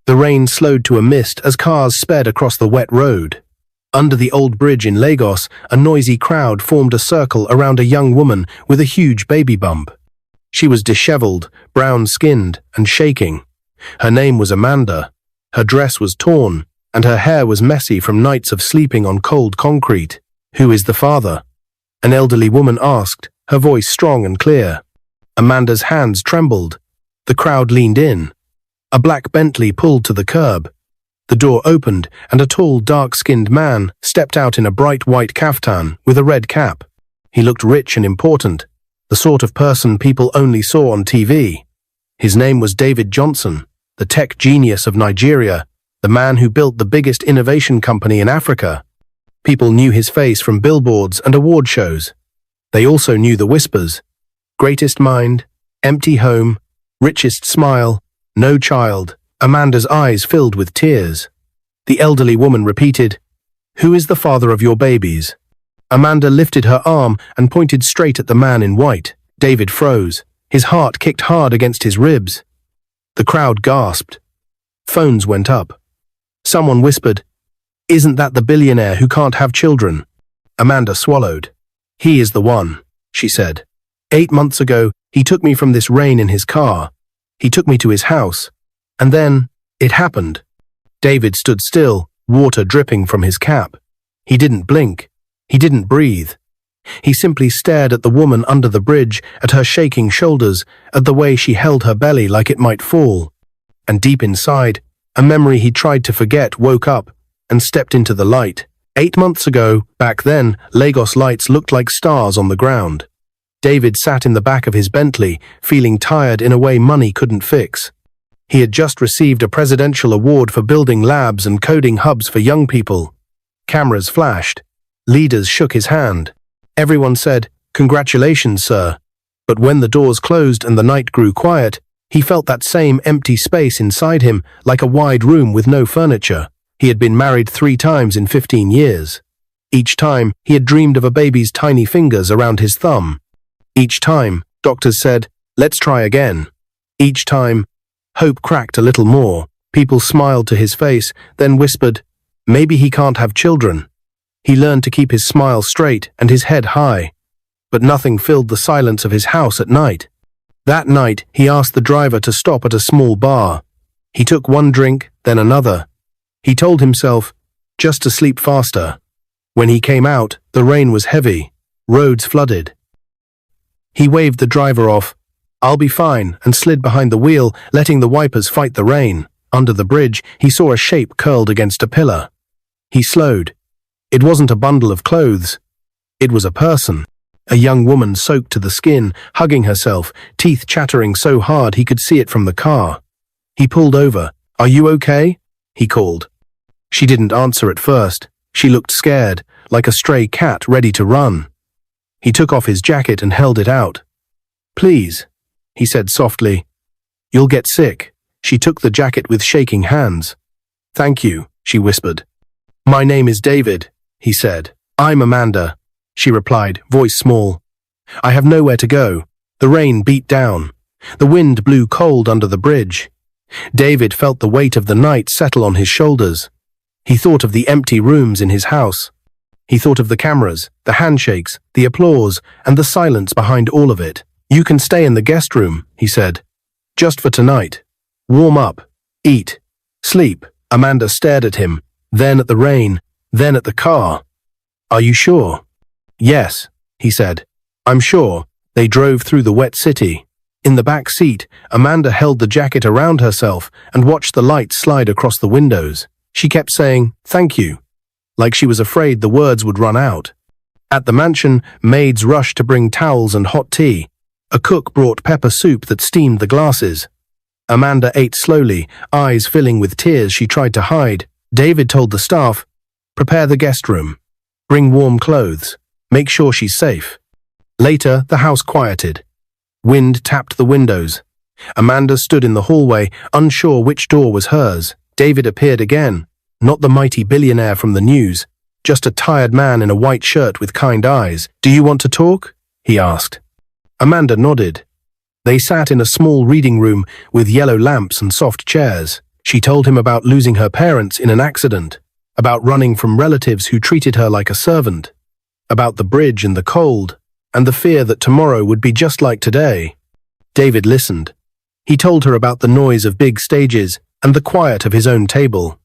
The rain slowed to a mist as cars sped across the wet road. Under the old bridge in Lagos, a noisy crowd formed a circle around a young woman with a huge baby bump. She was disheveled, brown-skinned, and shaking. Her name was Amanda. Her dress was torn, and her hair was messy from nights of sleeping on cold concrete. "Who is the father?" an elderly woman asked, her voice strong and clear. Amanda's hands trembled. The crowd leaned in. A black Bentley pulled to the curb. The door opened, and a tall, dark-skinned man stepped out in a bright white kaftan with a red cap. He looked rich and important, the sort of person people only saw on TV. His name was David Johnson, the tech genius of Nigeria, the man who built the biggest innovation company in Africa. People knew his face from billboards and award shows. They also knew the whispers: greatest mind, empty home, richest smile, no child. Amanda's eyes filled with tears. The elderly woman repeated, "Who is the father of your babies?" Amanda lifted her arm and pointed straight at the man in white. David froze. His heart kicked hard against his ribs. The crowd gasped. Phones went up. Someone whispered, "Isn't that the billionaire who can't have children?" Amanda swallowed. "He is the one," she said. 8 months ago, he took me from this rain in his car. He took me to his house. And then, it happened. David stood still, water dripping from his cap. He didn't blink. He didn't breathe. He simply stared at the woman under the bridge, at her shaking shoulders, at the way she held her belly like it might fall. And deep inside, a memory he tried to forget woke up and stepped into the light. 8 months ago, back then, Lagos lights looked like stars on the ground. David sat in the back of his Bentley, feeling tired in a way money couldn't fix. He had just received a presidential award for building labs and coding hubs for young people. Cameras flashed. Leaders shook his hand. Everyone said, "Congratulations, sir." But when the doors closed and the night grew quiet, he felt that same empty space inside him, like a wide room with no furniture. He had been married 3 times in 15 years. Each time, he had dreamed of a baby's tiny fingers around his thumb. Each time, doctors said, "Let's try again." Each time, hope cracked a little more. People smiled to his face, then whispered, "Maybe he can't have children." He learned to keep his smile straight and his head high. But nothing filled the silence of his house at night. That night, he asked the driver to stop at a small bar. He took one drink, then another. He told himself, just to sleep faster. When he came out, the rain was heavy, roads flooded. He waved the driver off, "I'll be fine," and slid behind the wheel, letting the wipers fight the rain. Under the bridge, he saw a shape curled against a pillar. He slowed. It wasn't a bundle of clothes. It was a person. A young woman soaked to the skin, hugging herself, teeth chattering so hard he could see it from the car. He pulled over. "Are you okay?" he called. She didn't answer at first. She looked scared, like a stray cat ready to run. He took off his jacket and held it out. "Please," he said softly. "You'll get sick." She took the jacket with shaking hands. "Thank you," she whispered. "My name is David," he said. "I'm Amanda," she replied, voice small. "I have nowhere to go." The rain beat down. The wind blew cold under the bridge. David felt the weight of the night settle on his shoulders. He thought of the empty rooms in his house. He thought of the cameras, the handshakes, the applause, and the silence behind all of it. "You can stay in the guest room," he said. "Just for tonight. Warm up, eat, sleep." Amanda stared at him, then at the rain, then at the car. "Are you sure?" "Yes," he said. "I'm sure." They drove through the wet city. In the back seat, Amanda held the jacket around herself and watched the light slide across the windows. She kept saying, "Thank you," like she was afraid the words would run out. At the mansion, maids rushed to bring towels and hot tea. A cook brought pepper soup that steamed the glasses. Amanda ate slowly, eyes filling with tears she tried to hide. David told the staff, "Prepare the guest room. Bring warm clothes. Make sure she's safe." Later, the house quieted. Wind tapped the windows. Amanda stood in the hallway, unsure which door was hers. David appeared again, not the mighty billionaire from the news, just a tired man in a white shirt with kind eyes. "Do you want to talk?" he asked. Amanda nodded. They sat in a small reading room with yellow lamps and soft chairs. She told him about losing her parents in an accident, about running from relatives who treated her like a servant, about the bridge and the cold, and the fear that tomorrow would be just like today. David listened. He told her about the noise of big stages and the quiet of his own table.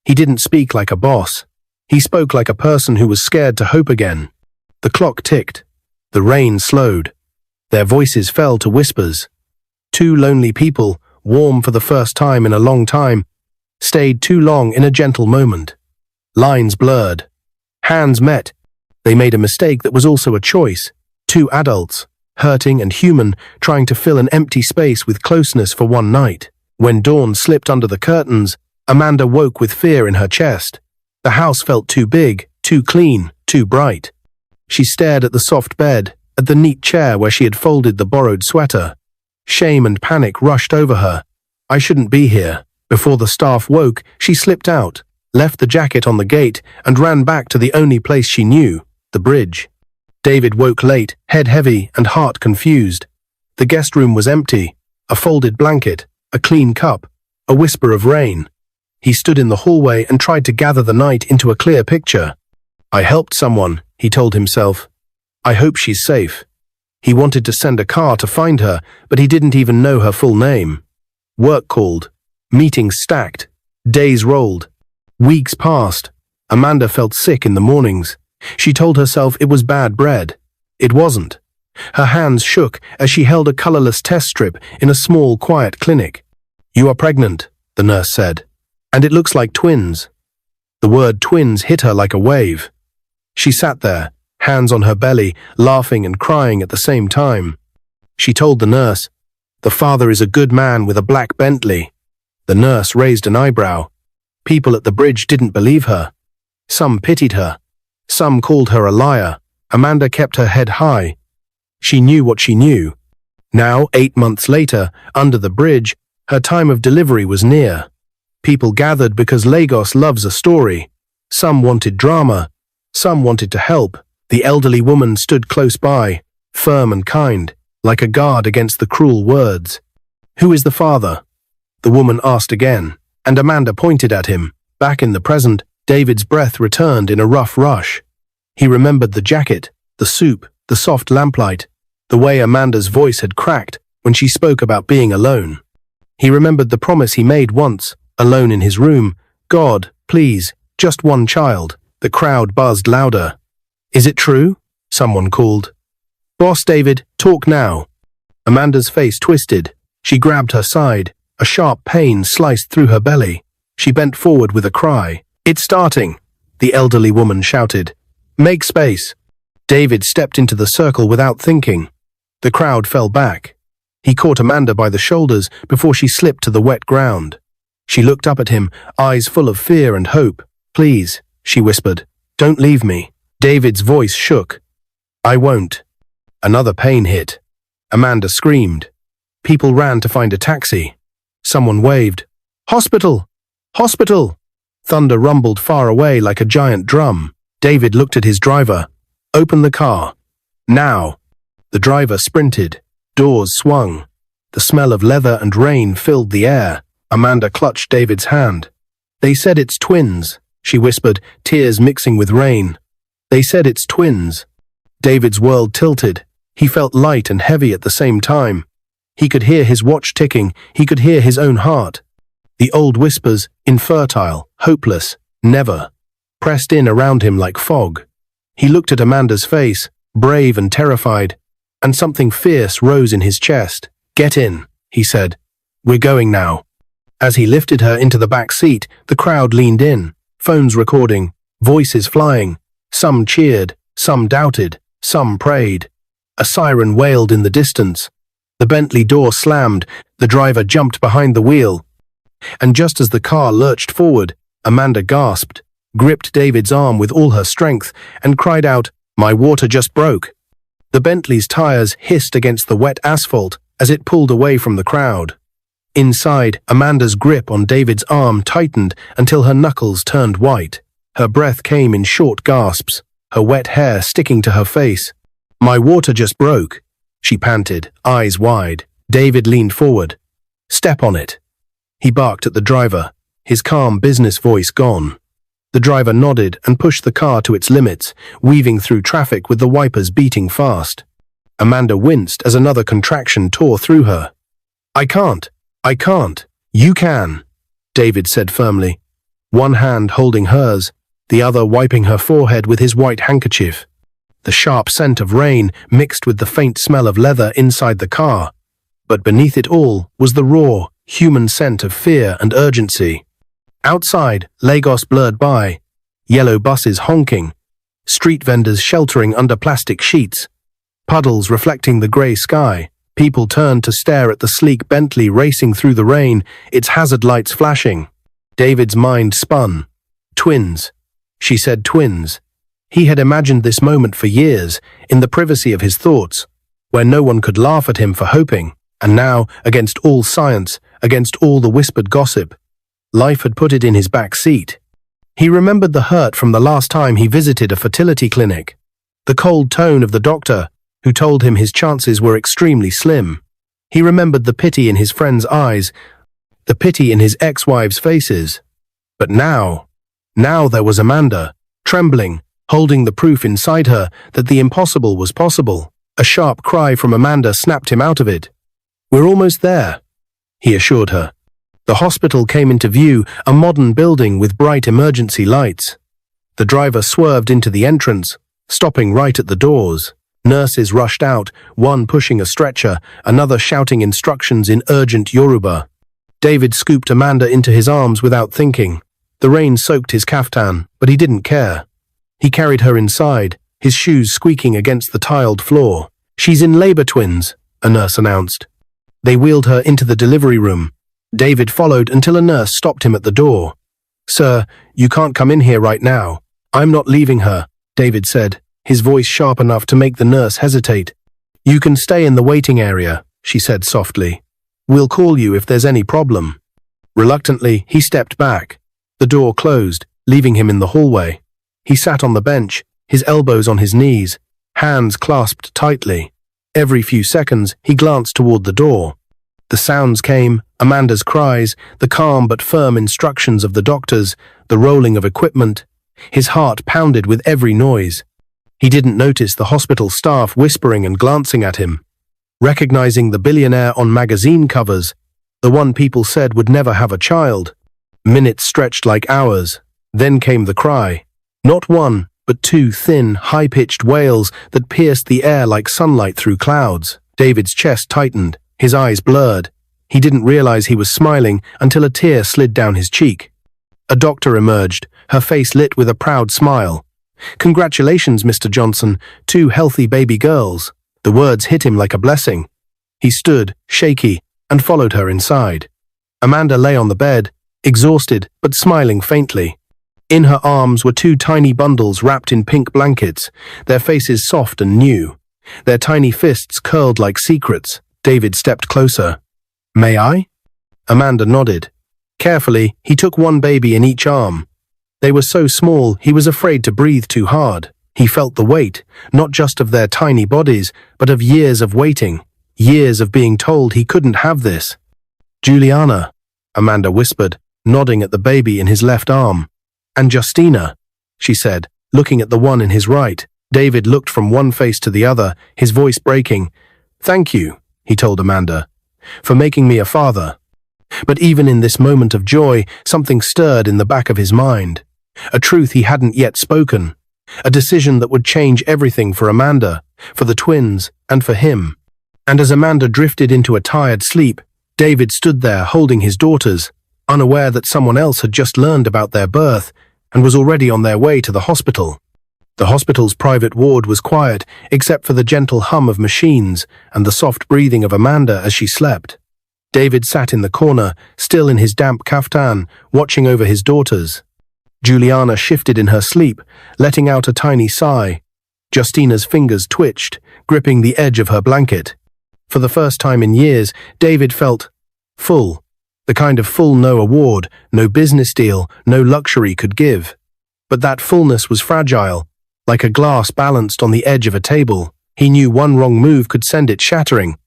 He didn't speak like a boss. He spoke like a person who was scared to hope again. The clock ticked. The rain slowed. Their voices fell to whispers. Two lonely people, warm for the first time in a long time, stayed too long in a gentle moment. Lines blurred. Hands met. They made a mistake that was also a choice. Two adults, hurting and human, trying to fill an empty space with closeness for one night. When dawn slipped under the curtains, Amanda woke with fear in her chest. The house felt too big, too clean, too bright. She stared at the soft bed, at the neat chair where she had folded the borrowed sweater. Shame and panic rushed over her. I shouldn't be here. Before the staff woke, she slipped out, left the jacket on the gate, and ran back to the only place she knew, the bridge. David woke late, head heavy and heart confused. The guest room was empty. A folded blanket, a clean cup, a whisper of rain. He stood in the hallway and tried to gather the night into a clear picture. I helped someone, he told himself. I hope she's safe. He wanted to send a car to find her, but he didn't even know her full name. Work called. Meetings stacked. Days rolled. Weeks passed. Amanda felt sick in the mornings. She told herself it was bad bread. It wasn't. Her hands shook as she held a colorless test strip in a small, quiet clinic. You are pregnant, the nurse said. And it looks like twins. The word twins hit her like a wave. She sat there, hands on her belly, laughing and crying at the same time. She told the nurse, the father is a good man with a black Bentley. The nurse raised an eyebrow. People at the bridge didn't believe her. Some pitied her. Some called her a liar. Amanda kept her head high. She knew what she knew. Now, 8 months later, under the bridge, her time of delivery was near. People gathered because Lagos loves a story. Some wanted drama. Some wanted to help. The elderly woman stood close by, firm and kind, like a guard against the cruel words. Who is the father? The woman asked again, and Amanda pointed at him. Back in the present, David's breath returned in a rough rush. He remembered the jacket, the soup, the soft lamplight, the way Amanda's voice had cracked when she spoke about being alone. He remembered the promise he made once, alone in his room. God, please, just one child. The crowd buzzed louder. Is it true? Someone called. Boss David, talk now. Amanda's face twisted. She grabbed her side. A sharp pain sliced through her belly. She bent forward with a cry. It's starting, the elderly woman shouted. Make space. David stepped into the circle without thinking. The crowd fell back. He caught Amanda by the shoulders before she slipped to the wet ground. She looked up at him, eyes full of fear and hope. Please, she whispered, don't leave me. David's voice shook. I won't. Another pain hit. Amanda screamed. People ran to find a taxi. Someone waved. Hospital! Hospital! Thunder rumbled far away like a giant drum. David looked at his driver. Open the car. Now. The driver sprinted. Doors swung. The smell of leather and rain filled the air. Amanda clutched David's hand. They said it's twins, she whispered, tears mixing with rain. They said it's twins. David's world tilted. He felt light and heavy at the same time. He could hear his watch ticking. He could hear his own heart. The old whispers, infertile, hopeless, never, pressed in around him like fog. He looked at Amanda's face, brave and terrified, and something fierce rose in his chest. Get in, he said. We're going now. As he lifted her into the back seat, the crowd leaned in, phones recording, voices flying. Some cheered, some doubted, some prayed. A siren wailed in the distance. The Bentley door slammed, the driver jumped behind the wheel. And just as the car lurched forward, Amanda gasped, gripped David's arm with all her strength, and cried out, My water just broke. The Bentley's tires hissed against the wet asphalt as it pulled away from the crowd. Inside, Amanda's grip on David's arm tightened until her knuckles turned white. Her breath came in short gasps, her wet hair sticking to her face. My water just broke, she panted, eyes wide. David leaned forward. Step on it. He barked at the driver, his calm business voice gone. The driver nodded and pushed the car to its limits, weaving through traffic with the wipers beating fast. Amanda winced as another contraction tore through her. I can't. You can, David said firmly, one hand holding hers, the other wiping her forehead with his white handkerchief. The sharp scent of rain mixed with the faint smell of leather inside the car, but beneath it all was the raw, human scent of fear and urgency. Outside, Lagos blurred by, yellow buses honking, street vendors sheltering under plastic sheets, puddles reflecting the grey sky. People turned to stare at the sleek Bentley racing through the rain, its hazard lights flashing. David's mind spun. Twins. She said twins. He had imagined this moment for years, in the privacy of his thoughts, where no one could laugh at him for hoping, and now, against all science, against all the whispered gossip, life had put it in his back seat. He remembered the hurt from the last time he visited a fertility clinic, the cold tone of the doctor, who told him his chances were extremely slim. He remembered the pity in his friends' eyes, the pity in his ex-wives' faces. But now there was Amanda, trembling, holding the proof inside her that the impossible was possible. A sharp cry from Amanda snapped him out of it. We're almost there, he assured her. The hospital came into view, a modern building with bright emergency lights. The driver swerved into the entrance, stopping right at the doors. Nurses rushed out, one pushing a stretcher, another shouting instructions in urgent Yoruba. David scooped Amanda into his arms without thinking. The rain soaked his kaftan, but he didn't care. He carried her inside, his shoes squeaking against the tiled floor. She's in labor, twins, a nurse announced. They wheeled her into the delivery room. David followed until a nurse stopped him at the door. Sir, you can't come in here right now. I'm not leaving her, David said, his voice sharp enough to make the nurse hesitate. You can stay in the waiting area, she said softly. We'll call you if there's any problem. Reluctantly, he stepped back. The door closed, leaving him in the hallway. He sat on the bench, his elbows on his knees, hands clasped tightly. Every few seconds, he glanced toward the door. The sounds came, Amanda's cries, the calm but firm instructions of the doctors, the rolling of equipment. His heart pounded with every noise. He didn't notice the hospital staff whispering and glancing at him. Recognizing the billionaire on magazine covers, the one people said would never have a child. Minutes stretched like hours. Then came the cry. Not one, but two thin, high-pitched wails that pierced the air like sunlight through clouds. David's chest tightened, his eyes blurred. He didn't realize he was smiling until a tear slid down his cheek. A doctor emerged, her face lit with a proud smile. Congratulations, Mr. Johnson, 2 healthy baby girls. The words hit him like a blessing. He stood, shaky, and followed her inside. Amanda lay on the bed, exhausted but smiling faintly. In her arms were 2 tiny bundles wrapped in pink blankets, their faces soft and new, their tiny fists curled like secrets. David stepped closer. May I? Amanda nodded. Carefully, he took one baby in each arm. They were so small he was afraid to breathe too hard. He felt the weight, not just of their tiny bodies, but of years of waiting, years of being told he couldn't have this. Juliana, Amanda whispered, nodding at the baby in his left arm. And Justina, she said, looking at the one in his right. David looked from one face to the other, his voice breaking. Thank you, he told Amanda, for making me a father. But even in this moment of joy, something stirred in the back of his mind. A truth he hadn't yet spoken. A decision that would change everything for Amanda, for the twins, and for him. And as Amanda drifted into a tired sleep, David stood there holding his daughters, unaware that someone else had just learned about their birth and was already on their way to the hospital. The hospital's private ward was quiet, except for the gentle hum of machines and the soft breathing of Amanda as she slept. David sat in the corner, still in his damp kaftan, watching over his daughters. Juliana shifted in her sleep, letting out a tiny sigh. Justina's fingers twitched, gripping the edge of her blanket. For the first time in years, David felt full. The kind of full no award, no business deal, no luxury could give. But that fullness was fragile, like a glass balanced on the edge of a table. He knew one wrong move could send it shattering.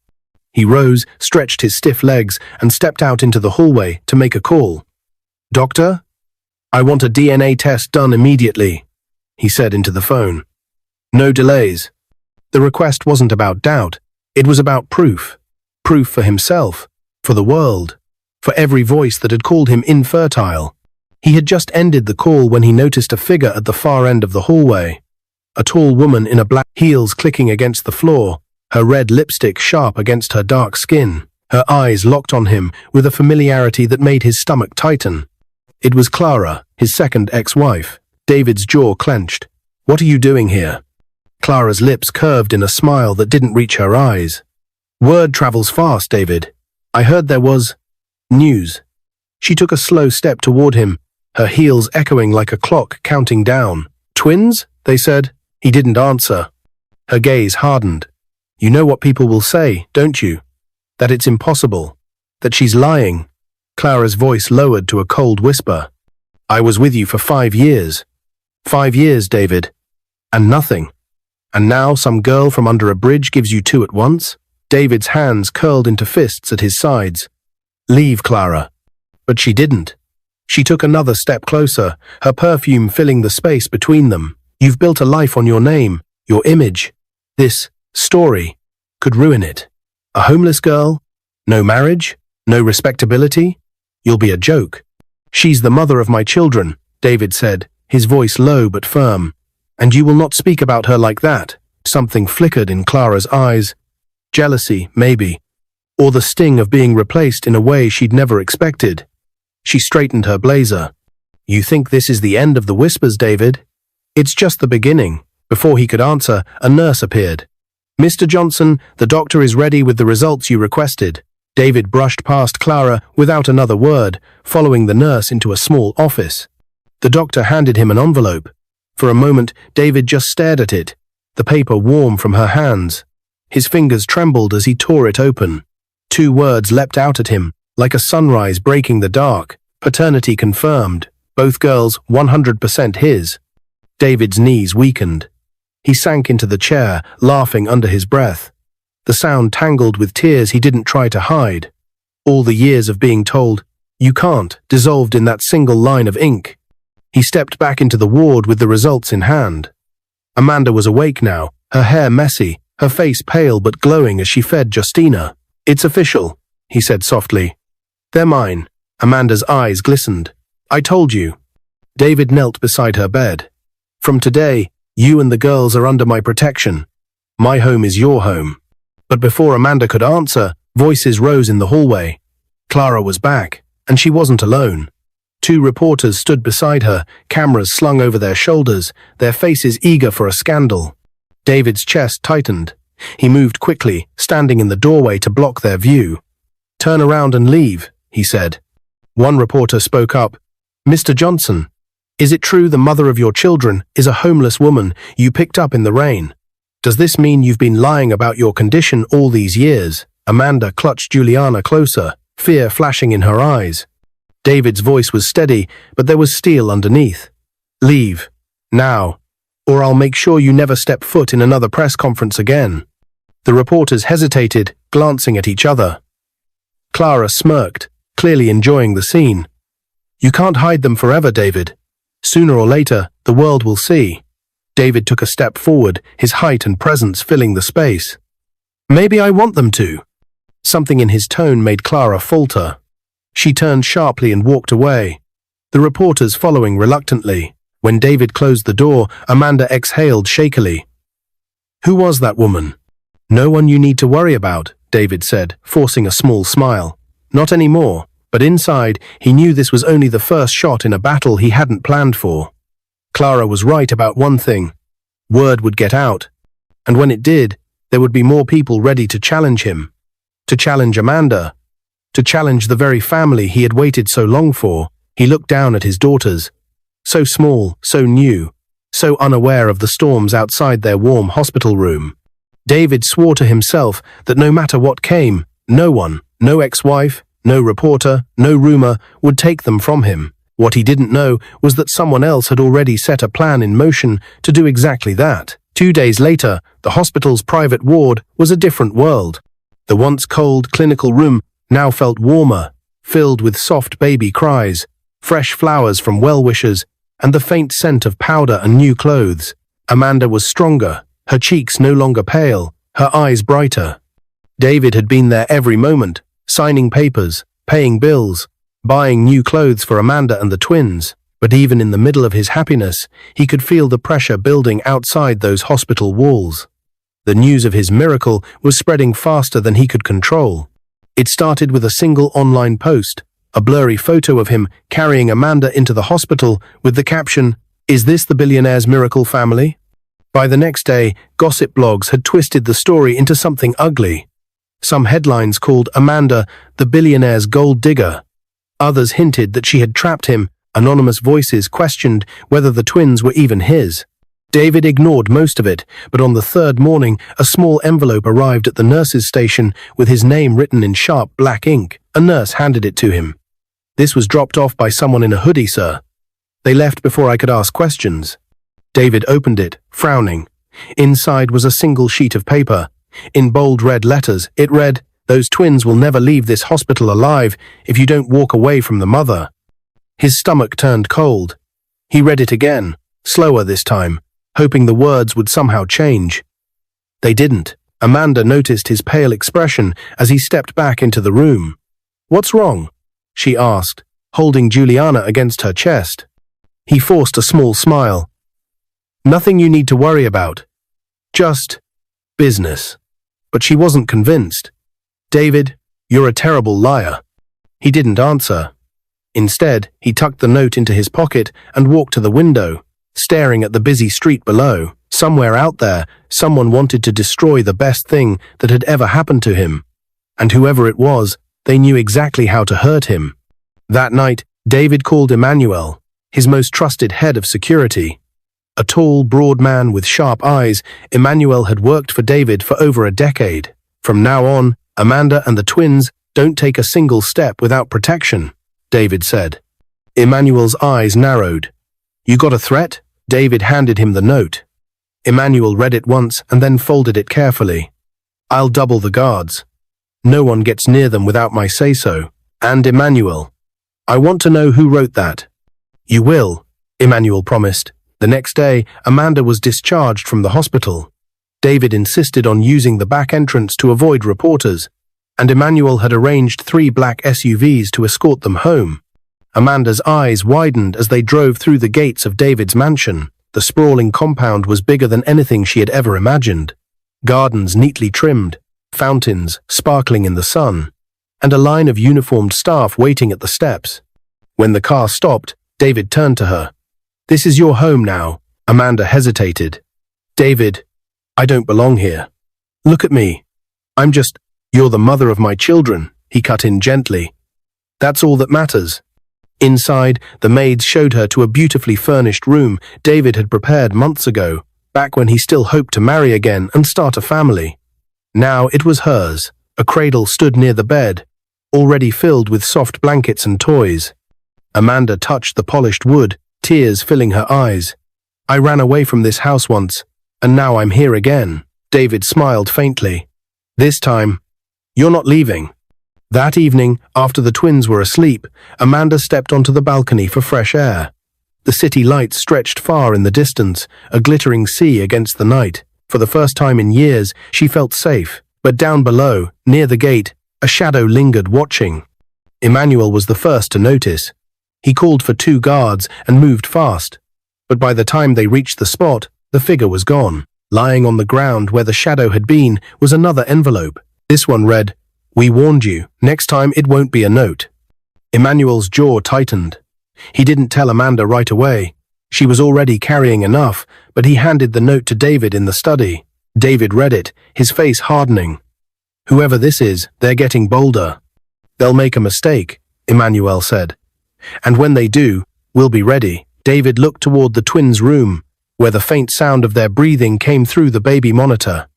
He rose, stretched his stiff legs, and stepped out into the hallway to make a call. "Doctor? I want a DNA test done immediately," he said into the phone. "No delays." The request wasn't about doubt. It was about proof. Proof for himself, for the world, for every voice that had called him infertile. He had just ended the call when he noticed a figure at the far end of the hallway. A tall woman in a black, heels clicking against the floor, her red lipstick sharp against her dark skin, her eyes locked on him with a familiarity that made his stomach tighten. It was Claraara, his second ex-wife. David's jaw clenched. "What are you doing here?" Clara's lips curved in a smile that didn't reach her eyes. "Word travels fast, David. I heard there was news." She took a slow step toward him, her heels echoing like a clock counting down. "Twins?" they said. He didn't answer. Her gaze hardened. "You know what people will say, don't you? That it's impossible. That she's lying." Clara's voice lowered to a cold whisper. "I was with you for 5 years. 5 years, David. And nothing. And now some girl from under a bridge gives you 2 at once?" David's hands curled into fists at his sides. "Leave, Claraara." But she didn't. She took another step closer, her perfume filling the space between them. "You've built a life on your name, your image. This story could ruin it. A homeless girl? No marriage? No respectability? You'll be a joke." "She's the mother of my children," David said, his voice low but firm. "And you will not speak about her like that." Something flickered in Clara's eyes. Jealousy, maybe. Or the sting of being replaced in a way she'd never expected. She straightened her blazer. "You think this is the end of the whispers, David?" "It's just the beginning." Before he could answer, a nurse appeared. "Mr. Johnson, the doctor is ready with the results you requested." David brushed past Claraara without another word, following the nurse into a small office. The doctor handed him an envelope. For a moment, David just stared at it, the paper warm from her hands. His fingers trembled as he tore it open. 2 words leapt out at him, like a sunrise breaking the dark. Paternity confirmed. Both girls 100% his. David's knees weakened. He sank into the chair, laughing under his breath. The sound tangled with tears he didn't try to hide. All the years of being told, "You can't," dissolved in that single line of ink. He stepped back into the ward with the results in hand. Amanda was awake now, her hair messy, her face pale but glowing as she fed Justina. "It's official," he said softly. "They're mine." Amanda's eyes glistened. "I told you." David knelt beside her bed. "From today, you and the girls are under my protection. My home is your home." But before Amanda could answer, voices rose in the hallway. Claraara was back, and she wasn't alone. 2 reporters stood beside her, cameras slung over their shoulders, their faces eager for a scandal. David's chest tightened. He moved quickly, standing in the doorway to block their view. "Turn around and leave," he said. One reporter spoke up. "Mr. Johnson, is it true the mother of your children is a homeless woman you picked up in the rain? Does this mean you've been lying about your condition all these years?" Amanda clutched Juliana closer, fear flashing in her eyes. David's voice was steady, but there was steel underneath. "Leave. Now. Or I'll make sure you never step foot in another press conference again." The reporters hesitated, glancing at each other. Claraara smirked, clearly enjoying the scene. "You can't hide them forever, David. Sooner or later, the world will see." David took a step forward, his height and presence filling the space. "Maybe I want them to." Something in his tone made Claraara falter. She turned sharply and walked away, the reporters following reluctantly. When David closed the door, Amanda exhaled shakily. "Who was that woman?" "No one you need to worry about," David said, forcing a small smile. "Not anymore." But inside, he knew this was only the first shot in a battle he hadn't planned for. Claraara was right about one thing. Word would get out. And when it did, there would be more people ready to challenge him. To challenge Amanda. To challenge the very family he had waited so long for. He looked down at his daughters. So small, so new, so unaware of the storms outside their warm hospital room. David swore to himself that no matter what came, no one, no ex-wife, no reporter, no rumor, would take them from him. What he didn't know was that someone else had already set a plan in motion to do exactly that. 2 days later, the hospital's private ward was a different world. The once cold clinical room now felt warmer, filled with soft baby cries, fresh flowers from well-wishers, and the faint scent of powder and new clothes. Amanda was stronger, her cheeks no longer pale, her eyes brighter. David had been there every moment, signing papers, paying bills, buying new clothes for Amanda and the twins. But even in the middle of his happiness, he could feel the pressure building outside those hospital walls. The news of his miracle was spreading faster than he could control. It started with a single online post, a blurry photo of him carrying Amanda into the hospital with the caption, "Is this the billionaire's miracle family?" By the next day, gossip blogs had twisted the story into something ugly. Some headlines called Amanda the billionaire's gold digger. Others hinted that she had trapped him. Anonymous voices questioned whether the twins were even his. David ignored most of it, but on the third morning, a small envelope arrived at the nurse's station with his name written in sharp black ink. A nurse handed it to him. "This was dropped off by someone in a hoodie, sir. They left before I could ask questions." David opened it, frowning. Inside was a single sheet of paper. In bold red letters, it read, "Those twins will never leave this hospital alive if you don't walk away from the mother." His stomach turned cold. He read it again, slower this time, hoping the words would somehow change. They didn't. Amanda noticed his pale expression as he stepped back into the room. "What's wrong?" she asked, holding Juliana against her chest. He forced a small smile. "Nothing you need to worry about. Just business." But she wasn't convinced. "David, you're a terrible liar." He didn't answer. Instead, he tucked the note into his pocket and walked to the window, staring at the busy street below. Somewhere out there, someone wanted to destroy the best thing that had ever happened to him. And whoever it was, they knew exactly how to hurt him. That night, David called Emmanuel, his most trusted head of security. A tall, broad man with sharp eyes, Emmanuel had worked for David for over a decade. "From now on, Amanda and the twins don't take a single step without protection," David said. Emmanuel's eyes narrowed. "You got a threat?" David handed him the note. Emmanuel read it once and then folded it carefully. "I'll double the guards. No one gets near them without my say-so. And Emmanuel, I want to know who wrote that." "You will," Emmanuel promised. The next day, Amanda was discharged from the hospital. David insisted on using the back entrance to avoid reporters, and Emmanuel had arranged 3 black SUVs to escort them home. Amanda's eyes widened as they drove through the gates of David's mansion. The sprawling compound was bigger than anything she had ever imagined. Gardens neatly trimmed, fountains sparkling in the sun, and a line of uniformed staff waiting at the steps. When the car stopped, David turned to her. "This is your home now." Amanda hesitated. "David, I don't belong here. Look at me. You're the mother of my children," he cut in gently. "That's all that matters." Inside, the maids showed her to a beautifully furnished room David had prepared months ago, back when he still hoped to marry again and start a family. Now it was hers. A cradle stood near the bed, already filled with soft blankets and toys. Amanda touched the polished wood, tears filling her eyes. "I ran away from this house once, and now I'm here again." David smiled faintly. "This time, you're not leaving." That evening, after the twins were asleep, Amanda stepped onto the balcony for fresh air. The city lights stretched far in the distance, a glittering sea against the night. For the first time in years, she felt safe. But down below, near the gate, a shadow lingered watching. Emmanuel was the first to notice. He called for 2 guards and moved fast. But by the time they reached the spot, the figure was gone. Lying on the ground where the shadow had been was another envelope. This one read, "We warned you. Next time it won't be a note." Emmanuel's jaw tightened. He didn't tell Amanda right away. She was already carrying enough, but he handed the note to David in the study. David read it, his face hardening. "Whoever this is, they're getting bolder. They'll make a mistake," Emmanuel said. "And when they do, we'll be ready." David looked toward the twins' room, where the faint sound of their breathing came through the baby monitor.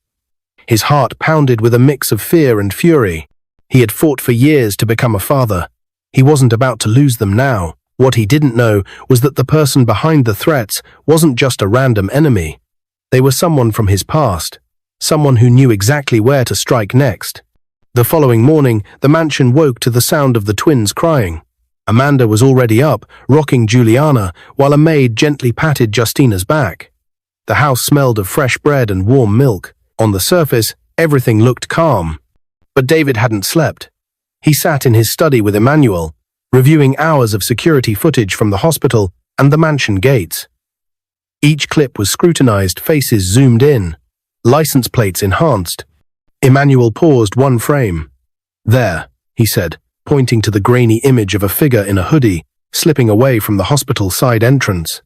His heart pounded with a mix of fear and fury. He had fought for years to become a father. He wasn't about to lose them now. What he didn't know was that the person behind the threats wasn't just a random enemy. They were someone from his past, someone who knew exactly where to strike next. The following morning, the mansion woke to the sound of the twins crying. Amanda was already up, rocking Juliana, while a maid gently patted Justina's back. The house smelled of fresh bread and warm milk. On the surface, everything looked calm. But David hadn't slept. He sat in his study with Emmanuel, reviewing hours of security footage from the hospital and the mansion gates. Each clip was scrutinized, faces zoomed in, license plates enhanced. Emmanuel paused one frame. "There," he said, pointing to the grainy image of a figure in a hoodie, slipping away from the hospital side entrance.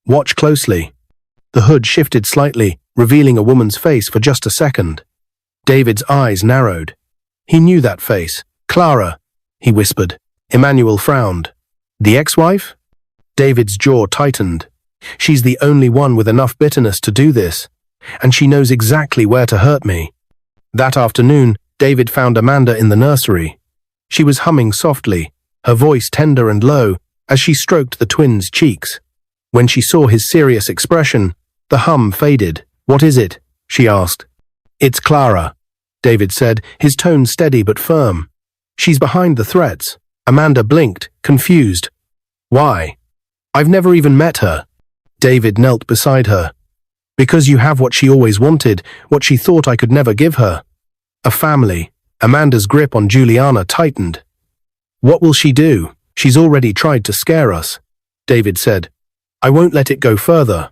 "Watch closely." The hood shifted slightly, revealing a woman's face for just a second. David's eyes narrowed. He knew that face. "Clara," he whispered. Emmanuel frowned. "The ex-wife?" David's jaw tightened. "She's the only one with enough bitterness to do this, and she knows exactly where to hurt me." That afternoon, David found Amanda in the nursery. She was humming softly, her voice tender and low, as she stroked the twins' cheeks. When she saw his serious expression, the hum faded. "What is it?" she asked. "It's Clara," David said, his tone steady but firm. "She's behind the threats." Amanda blinked, confused. "Why? I've never even met her." David knelt beside her. "Because you have what she always wanted, what she thought I could never give her. A family." Amanda's grip on Juliana tightened. "What will she do? She's already tried to scare us," David said. "I won't let it go further."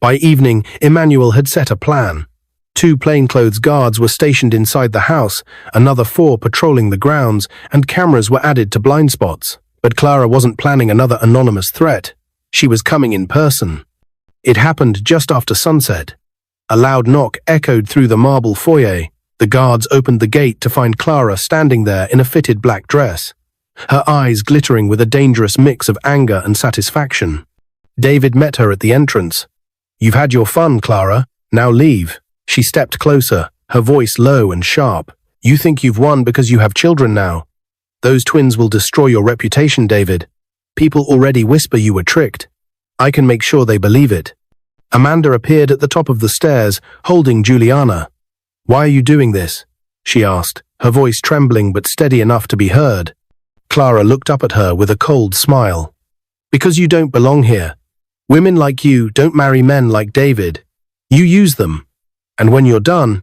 By evening, Emmanuel had set a plan. 2 plainclothes guards were stationed inside the house, another 4 patrolling the grounds, and cameras were added to blind spots. But Clara wasn't planning another anonymous threat. She was coming in person. It happened just after sunset. A loud knock echoed through the marble foyer. The guards opened the gate to find Clara standing there in a fitted black dress, her eyes glittering with a dangerous mix of anger and satisfaction. David met her at the entrance. "You've had your fun, Clara. Now leave." She stepped closer, her voice low and sharp. "You think you've won because you have children now. Those twins will destroy your reputation, David. People already whisper you were tricked. I can make sure they believe it." Amanda appeared at the top of the stairs, holding Juliana. "Why are you doing this?" she asked, her voice trembling but steady enough to be heard. Clara looked up at her with a cold smile. "Because you don't belong here. Women like you don't marry men like David. You use them. And when you're done,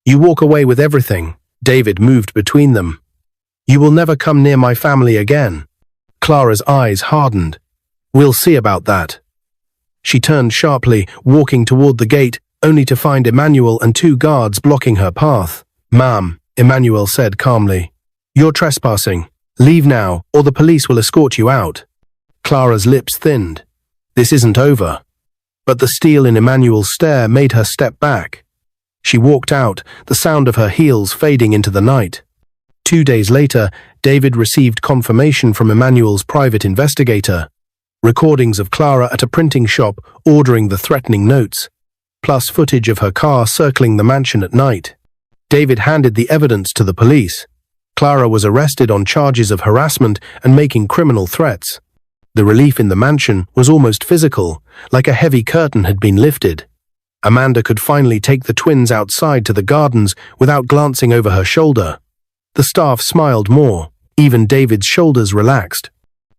you walk away with everything." David moved between them. "You will never come near my family again." Clara's eyes hardened. "We'll see about that." She turned sharply, walking toward the gate, only to find Emmanuel and 2 guards blocking her path. "Ma'am," Emmanuel said calmly, "you're trespassing. Leave now, or the police will escort you out." Clara's lips thinned. This isn't over. But the steel in Emmanuel's stare made her step back. She walked out, the sound of her heels fading into the night. 2 days later, David received confirmation from Emmanuel's private investigator. Recordings of Clara at a printing shop ordering the threatening notes, plus footage of her car circling the mansion at night. David handed the evidence to the police. Clara was arrested on charges of harassment and making criminal threats. The relief in the mansion was almost physical, like a heavy curtain had been lifted. Amanda could finally take the twins outside to the gardens without glancing over her shoulder. The staff smiled more. Even David's shoulders relaxed.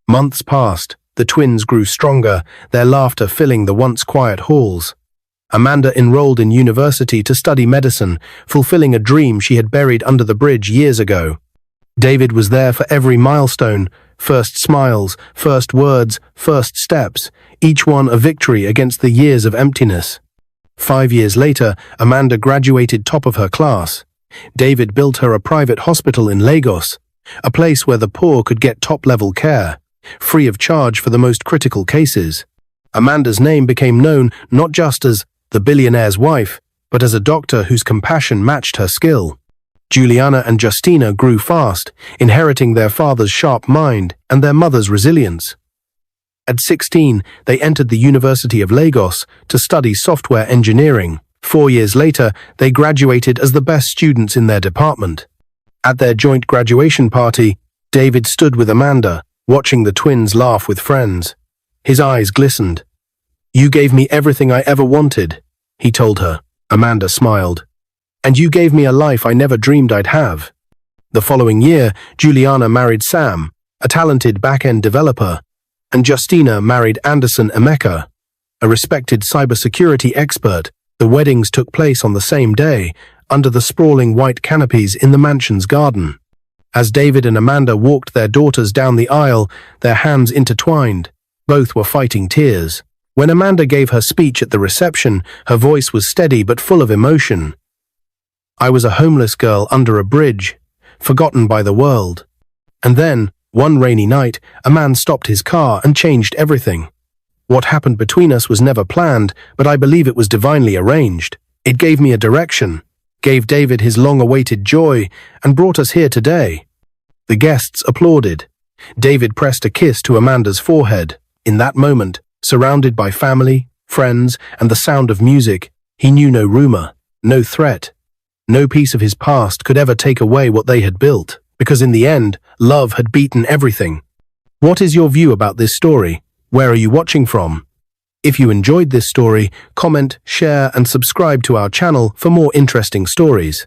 Months passed. The twins grew stronger, their laughter filling the once quiet halls. Amanda enrolled in university to study medicine, fulfilling a dream she had buried under the bridge years ago. David was there for every milestone, first smiles, first words, first steps, each one a victory against the years of emptiness. 5 years later, Amanda graduated top of her class. David built her a private hospital in Lagos, a place where the poor could get top-level care, free of charge for the most critical cases. Amanda's name became known not just as the billionaire's wife, but as a doctor whose compassion matched her skill. Juliana and Justina grew fast, inheriting their father's sharp mind and their mother's resilience. At 16, they entered the University of Lagos to study software engineering. 4 years later, they graduated as the best students in their department. At their joint graduation party, David stood with Amanda, watching the twins laugh with friends. His eyes glistened. "You gave me everything I ever wanted," he told her. Amanda smiled. "And you gave me a life I never dreamed I'd have." The following year, Juliana married Sam, a talented back-end developer, and Justina married Anderson Emeka, a respected cybersecurity expert. The weddings took place on the same day, under the sprawling white canopies in the mansion's garden. As David and Amanda walked their daughters down the aisle, their hands intertwined. Both were fighting tears. When Amanda gave her speech at the reception, her voice was steady but full of emotion. "I was a homeless girl under a bridge, forgotten by the world. And then, one rainy night, a man stopped his car and changed everything. What happened between us was never planned, but I believe it was divinely arranged. It gave me a direction, gave David his long-awaited joy, and brought us here today." The guests applauded. David pressed a kiss to Amanda's forehead. In that moment, surrounded by family, friends, and the sound of music, he knew no rumor, no threat. No piece of his past could ever take away what they had built, because in the end, love had beaten everything. What is your view about this story? Where are you watching from? If you enjoyed this story, comment, share, and subscribe to our channel for more interesting stories.